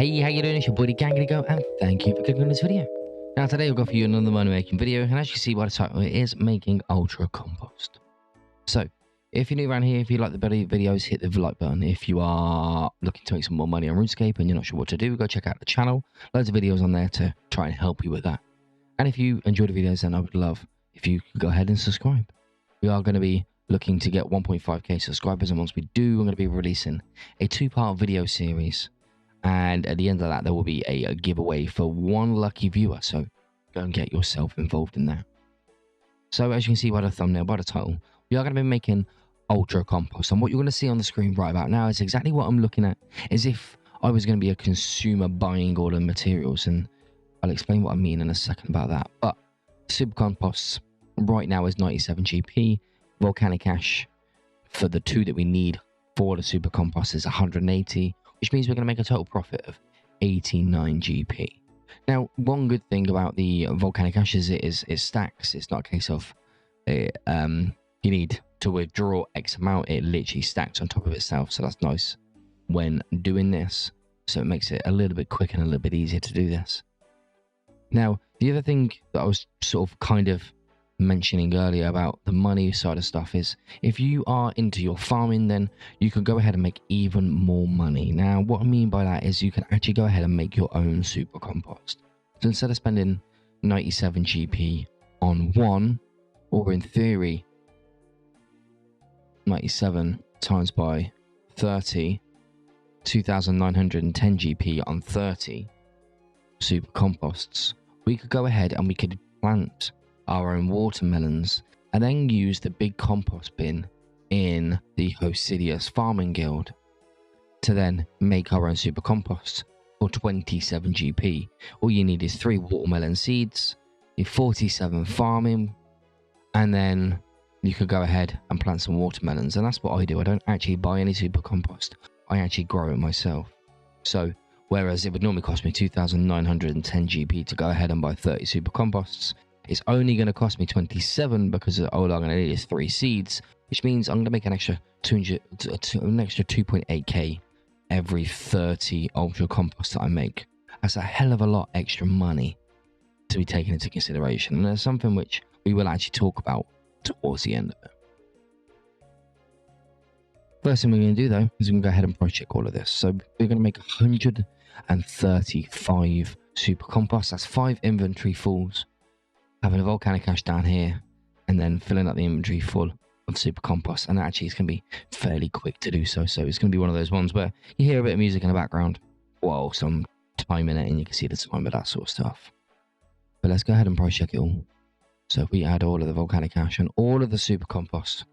Hey, how you doing? It's your boy, jhgamingltd, and thank you for clicking on this video. Now, today I've got for you another money making video, and as you see by the title, it is making ultra compost. So, if you're new around here, if you like the videos, hit the like button. If you are looking to make some more money on RuneScape and you're not sure what to do, go check out the channel. Loads of videos on there to try and help you with that. And if you enjoy the videos, then I would love if you could go ahead and subscribe. We are going to be looking to get 1.5k subscribers, and once we do, I'm going to be releasing a 2-part video series. And at the end of that, there will be a giveaway for one lucky viewer. So go and get yourself involved in that. So as you can see by the thumbnail, by the title, we are going to be making ultra compost. And what you're going to see on the screen right about now is exactly what I'm looking at, as if I was going to be a consumer buying all the materials. And I'll explain what I mean in a second about that. But super composts right now is 97 GP. Volcanic ash for the 2 that we need for the super compost is 180, which means we're going to make a total profit of 89 GP. Now, one good thing about the volcanic ash is it stacks. It's not a case of you need to withdraw X amount. It literally stacks on top of itself. So that's nice when doing this. So it makes it a little bit quicker and a little bit easier to do this. Now, the other thing that I was sort of kind of mentioning earlier about the money side of stuff is if you are into your farming, then you can go ahead and make even more money. Now, what I mean by that is you can actually go ahead and make your own super compost. So instead of spending 97 GP on one, or in theory 97 times by 30, 2,910 GP on 30 super composts, we could go ahead and we could plant our own watermelons and then use the big compost bin in the Hosidius farming guild to then make our own super compost for 27 GP. All you need is 3 watermelon seeds, your 47 farming, and then you could go ahead and plant some watermelons. And that's what I do. I don't actually buy any super compost. I actually grow it myself. So whereas it would normally cost me 2,910 GP to go ahead and buy 30 super composts, it's only going to cost me 27 because all I'm going to need is 3 seeds, which means I'm going to make an extra 2.8k every 30 ultra compost that I make. That's a hell of a lot extra money to be taken into consideration, and there's something which we will actually talk about towards the end of it. First thing we're going to do though is we're going to go ahead and price check all of this. So we're going to make 135 super compost. That's 5 inventory fulls, having a volcanic ash down here, and then filling up the inventory full of super compost. And actually it's going to be fairly quick to do so. So it's going to be one of those ones where you hear a bit of music in the background while some time in it, and you can see the time of that sort of stuff. But let's go ahead and price check it all. So if we add all of the volcanic ash and all of the super compost,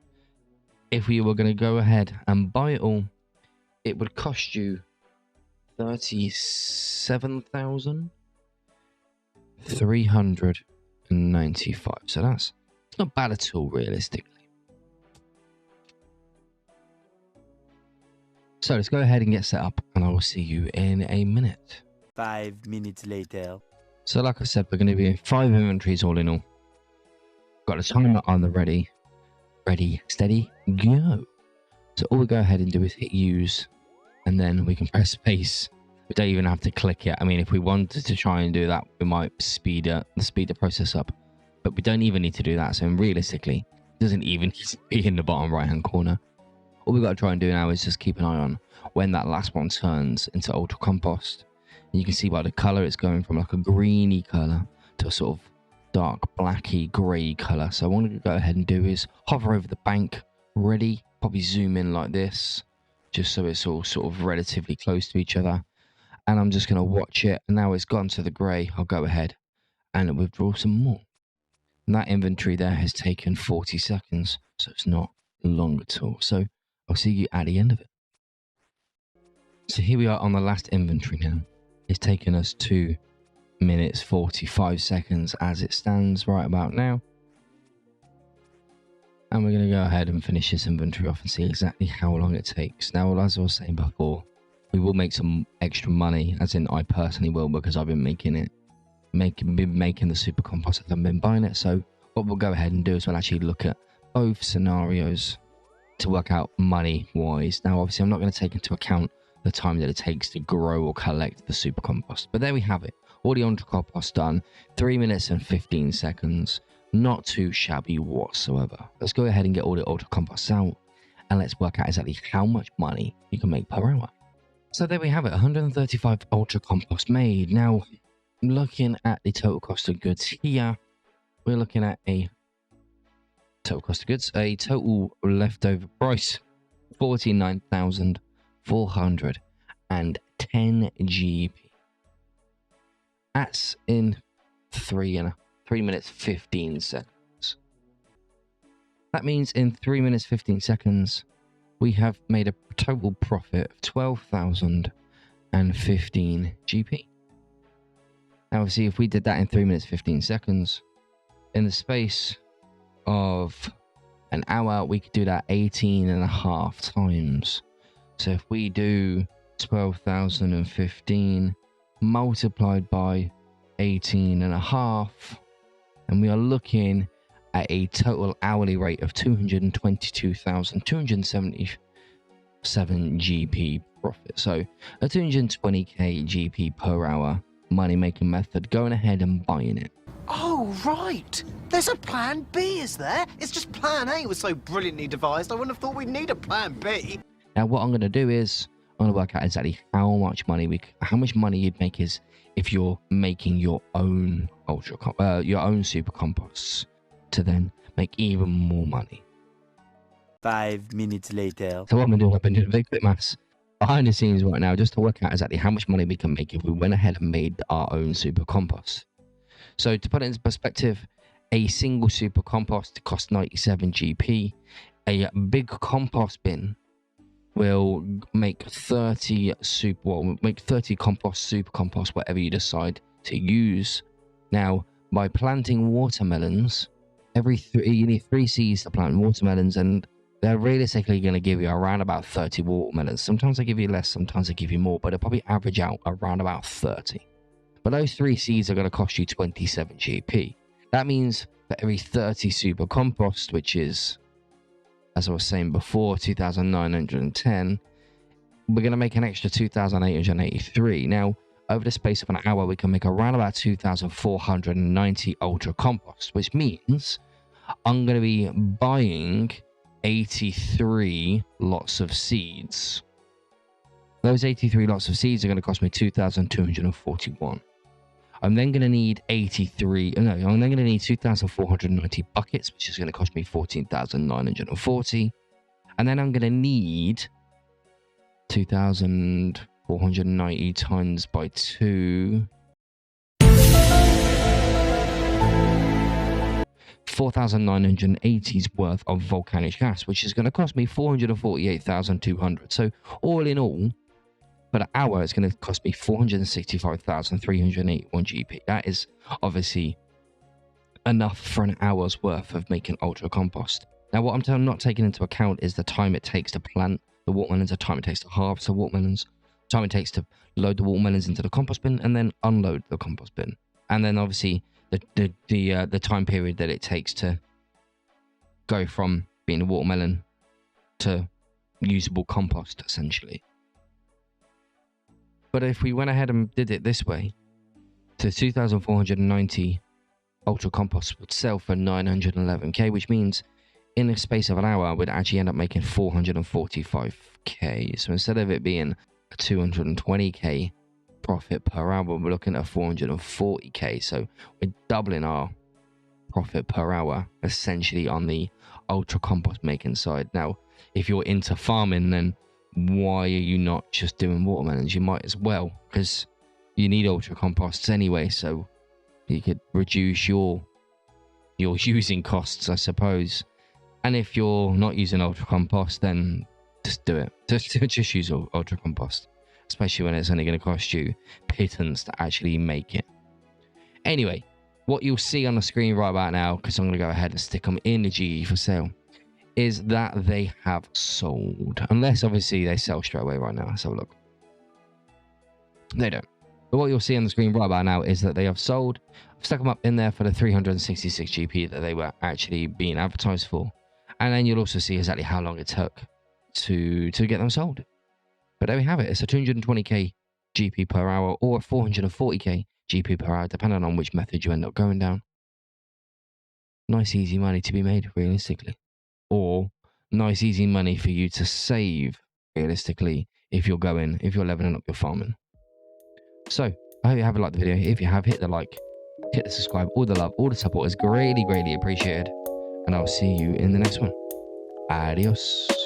if we were going to go ahead and buy it all, it would cost you 37,395. So that's not bad at all, realistically. So let's go ahead and get set up, and I will see you in a minute. 5 minutes later. So like I said, we're going to be in 5 inventories all in all. Got a timer on the ready, steady, go. So all we go ahead and do is hit use, and then we can press space. We don't even have to click it. I mean, if we wanted to try and do that, we might speed the process up, but we don't even need to do that. So realistically, it doesn't even need to be in the bottom right hand corner. All we got to try and do now is just keep an eye on when that last one turns into ultra compost. And you can see by the color, it's going from like a greeny color to a sort of dark blacky grey color. So what I'm going to go ahead and do is hover over the bank, ready, probably zoom in like this, just so it's all sort of relatively close to each other. And I'm just going to watch it, and now it's gone to the grey. I'll go ahead and withdraw some more. And that inventory there has taken 40 seconds, so it's not long at all. So I'll see you at the end of it. So here we are on the last inventory now. It's taken us 2 minutes 45 seconds as it stands right about now. And we're going to go ahead and finish this inventory off and see exactly how long it takes. Now, as I was saying before, we will make some extra money, as in I personally will, because I've been making it, been making the super compost as I've been buying it. So what we'll go ahead and do is we'll actually look at both scenarios to work out money wise. Now, obviously, I'm not going to take into account the time that it takes to grow or collect the super compost. But there we have it. All the ultra compost done. 3 minutes and 15 seconds. Not too shabby whatsoever. Let's go ahead and get all the ultra composts out, and let's work out exactly how much money you can make per hour. So there we have it, 135 ultra compost made. Now, looking at the total cost of goods here, we're looking at a total cost of goods, a total leftover price, 49,410 GP. That's in 3 minutes 15 seconds. That means in 3 minutes 15 seconds, we have made a total profit of 12,015 GP. Now, obviously, if we did that in 3 minutes 15 seconds, in the space of an hour, we could do that 18.5 times. So if we do 12,015 multiplied by 18.5, and we are looking at a total hourly rate of 222,277 GP profit. So a 220k GP per hour money making method, going ahead and buying it. Oh, right. There's a plan B, is there? It's just plan A was so brilliantly devised, I wouldn't have thought we'd need a plan B. Now, what I'm going to do is I'm going to work out exactly how much money you'd make is if you're making your own super composts to then make even more money. 5 minutes later. So what I'm going to do, I've been doing a big bit of maths behind the scenes right now just to work out exactly how much money we can make if we went ahead and made our own super compost. So to put it into perspective, a single super compost costs 97 GP. A big compost bin will make 30 compost, super compost, whatever you decide to use. Now, by planting watermelons, you need 3 seeds to plant watermelons, and they're realistically going to give you around about 30 watermelons. Sometimes they give you less, sometimes they give you more, but they'll probably average out around about 30. But those 3 seeds are going to cost you 27 GP. That means for every 30 super compost, which is, as I was saying before, 2,910, we're going to make an extra 2,883. Now, over the space of an hour, we can make around about 2,490 ultra compost, which means I'm going to be buying 83 lots of seeds. Those 83 lots of seeds are going to cost me 2,241. I'm then going to need 2,490 buckets, which is going to cost me 14,940. And then I'm going to need 2,490 times by 2. 4,980's worth of volcanic gas, which is going to cost me 448,200. So all in all, for an hour, it's going to cost me 465,381 GP. That is obviously enough for an hour's worth of making ultra compost. Now, what I'm not taking into account is the time it takes to plant the watermelons, the time it takes to harvest the watermelons, the time it takes to load the watermelons into the compost bin and then unload the compost bin, and then obviously the time period that it takes to go from being a watermelon to usable compost, essentially. But if we went ahead and did it this way, the 2,490 ultra compost would sell for 911k, which means in the space of an hour, we'd actually end up making 445k. So instead of it being a 220k profit per hour, we're looking at 440k. So we're doubling our profit per hour, essentially, on the ultra compost making side. Now, if you're into farming, then why are you not just doing watermelons? You might as well, because you need ultra composts anyway, so you could reduce your using costs, I suppose. And if you're not using ultra compost, then just do it. Just use ultra compost, especially when it's only going to cost you pittance to actually make it. Anyway, what you'll see on the screen right about now, because I'm going to go ahead and stick them in the GE for sale, is that they have sold. Unless, obviously, they sell straight away right now. Let's have a look. They don't. But what you'll see on the screen right about now is that they have sold. I've stuck them up in there for the 366 GP that they were actually being advertised for. And then you'll also see exactly how long it took to get them sold. But there we have it. It's a 220k GP per hour or a 440k GP per hour, depending on which method you end up going down. Nice easy money to be made, realistically. Or nice easy money for you to save, realistically, if you're leveling up your farming. So, I hope you have liked the video. If you have, hit the like, hit the subscribe, all the love, all the support is greatly, greatly appreciated. And I'll see you in the next one. Adios.